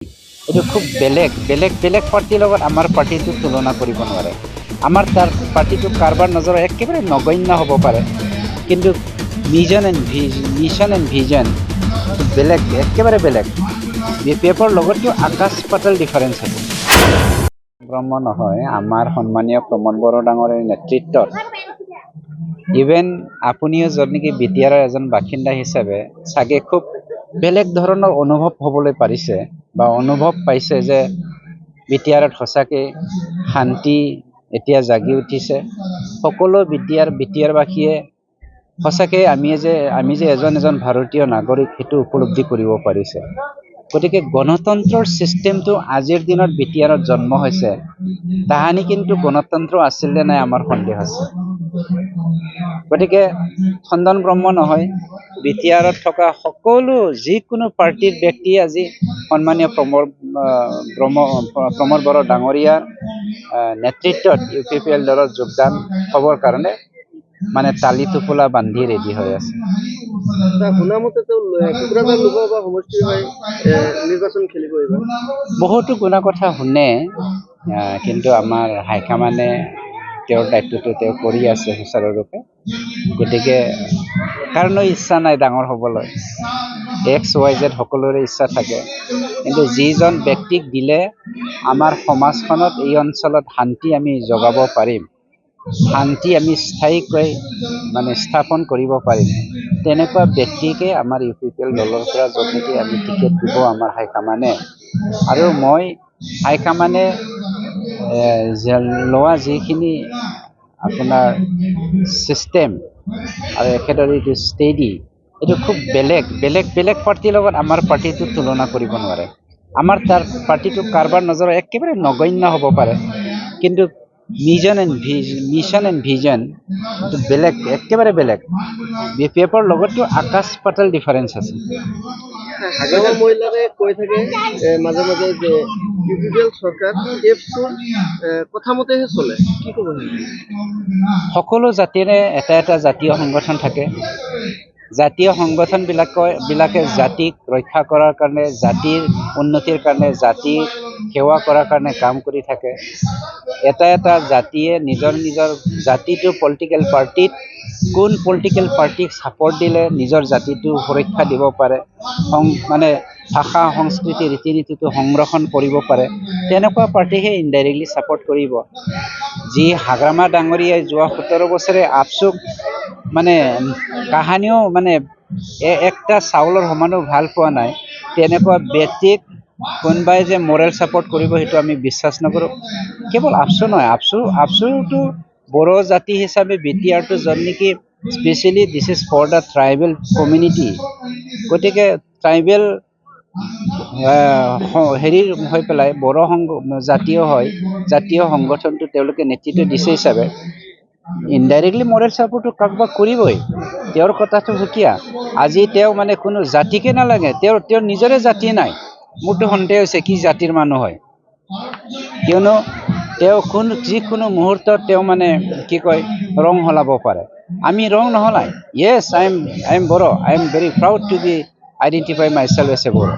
এইটো খুব বেলেগ বেলেগ বেলেগ পাৰ্টিৰ লগত আমাৰ পাৰ্টিটো তুলনা কৰিব নোৱাৰে। আমাৰ তাৰ পাৰ্টিটো কাৰোবাৰ নজৰত একেবাৰে নগণ্য হ'ব পাৰে, কিন্তু মিছন এণ্ড ভিজন বেলেগ, একেবাৰে বেলেগ। BPFৰ লগততো আকাশ পাতাল ডিফাৰেঞ্চ আছে। ব্ৰহ্ম নহয়, আমাৰ সন্মানীয় প্ৰমোদ বড়ো ডাঙৰীৰ নেতৃত্বত ইভেন আপুনিও য'ত নেকি BTR এজন বাসিন্দা হিচাপে চাগে খুব বেলেগ ধৰণৰ অনুভৱ হ'বলৈ পাৰিছে বা অনুভৱ পাইছে যে BTRত সঁচাকৈ শান্তি এতিয়া জাগি উঠিছে। সকলো BTRবাসীয়ে সঁচাকৈ আমি যে এজন ভাৰতীয় নাগৰিক সেইটো উপলব্ধি কৰিব পাৰিছে। গতিকে গণতন্ত্ৰৰ ছিষ্টেমটো আজিৰ দিনত BTRত জন্ম হৈছে। তাহানি কিন্তু গণতন্ত্ৰ আছিল নে নাই আমাৰ সন্দেহ আছে। গতিকে খণ্ডন ব্ৰহ্ম নহয়, BTRত থকা সকলো যিকোনো পাৰ্টিৰ ব্যক্তি আজি সন্মানীয় প্ৰমোদ বড়ো ডাঙৰীয়াৰ নেতৃত্বত UPPL দলত যোগদান হ'বৰ কাৰণে মানে তালি টোপোলা বান্ধি ৰেডি হৈ আছে। বহুতো গুণা কথা শুনে, কিন্তু আমাৰ হাইকমাণ্ডে তেওঁৰ দায়িত্বটো তেওঁ কৰি আছে সুচাৰুৰূপে। গতিকে কাৰণো ইচ্ছা নাই ডাঙৰ হ'বলৈ। XYZ সকলোৰে ইচ্ছা থাকে, কিন্তু যিজন ব্যক্তিক দিলে আমাৰ সমাজখনত এই অঞ্চলত শান্তি আমি জগাব পাৰিম, শান্তি আমি স্থায়ীকৈ স্থাপন কৰিব পাৰিম, তেনেকুৱা ব্যক্তিকে আমাৰ UPPL দলৰ পৰা য'ত নেকি আমি টিকেট দিব আমাৰ হাইকমাণ্ডে। আৰু মই হাইকমাণ্ডে লোৱা যিখিনি আপোনাৰ ছিষ্টেম আৰু একেদৰে এইটো ষ্টেডি, এইটো খুব বেলেগ বেলেগ বেলেগ পাৰ্টিৰ লগত আমাৰ পাৰ্টিটো তুলনা কৰিব নোৱাৰে। আমাৰ তাৰ পাৰ্টিটো কাৰোবাৰ নজৰত একেবাৰে নগণ্য হ'ব পাৰে, কিন্তু মিছন এণ্ড ভিজন বেলেগ, একেবাৰে বেলেগ। BPFৰ লগততো আকাশ পাতাল ডিফাৰেঞ্চ আছে। মহিলাৰে কৈ থাকে মাজে মাজে যে UPPL চৰকাৰ কথা মতেহে চলে, কি ক'ব? সকলো জাতিৰে এটা এটা জাতীয় সংগঠন থাকে। জাতীয় সংগঠনবিলাকে জাতিক ৰক্ষা কৰাৰ কাৰণে, জাতিৰ উন্নতিৰ কাৰণে, জাতিৰ সেৱা কৰাৰ কাৰণে কাম কৰি থাকে। এটা এটা জাতিয়ে নিজৰ জাতিটো পলিটিকেল পাৰ্টিত কোন পলিটিকেল পাৰ্টিক ছাপৰ্ট দিলে নিজৰ জাতিটো সুৰক্ষা দিব পাৰে, ভাষা সংস্কৃতি ৰীতি নীতিটো সংৰক্ষণ কৰিব পাৰে, তেনেকুৱা পাৰ্টিকহে ইনডাইৰেক্টলি ছাপৰ্ট কৰিব। যি হাগ্ৰামা ডাঙৰীয়াই যোৱা 17 বছৰে আপচুক কাহানিও একটা চাউলৰ সমানো ভাল পোৱা নাই, তেনেকুৱা ব্যক্তিক কোনোবাই যে মৰেল ছাপৰ্ট কৰিব সেইটো আমি বিশ্বাস নকৰোঁ। কেৱল আপচু নহয়, আপচুটো বড়ো জাতি হিচাপে BTRটো য'ত নেকি specially this is for the tribal community. গতিকে ট্ৰাইবেল হৈ পেলাই বড়ো জাতীয় সংগঠনটো তেওঁলোকে নেতৃত্ব দিছে হিচাপে ইনডাইৰেক্টলি মৰেল ছাপৰ্টটো কাৰোবাক কৰিবই। তেওঁৰ কথাটো সুকীয়া। আজি তেওঁ কোনো জাতিকে নালাগে, তেওঁৰ নিজৰে জাতি নাই। মোৰতো সন্দেহ হৈছে কি জাতিৰ মানুহ হয়, কিয়নো তেওঁ যিকোনো মুহূৰ্তত তেওঁ ৰং সলাব পাৰে। আমি ৰং নহলাই। Yes, I am Bodo, I am very proud to be identify myself as a Bodo.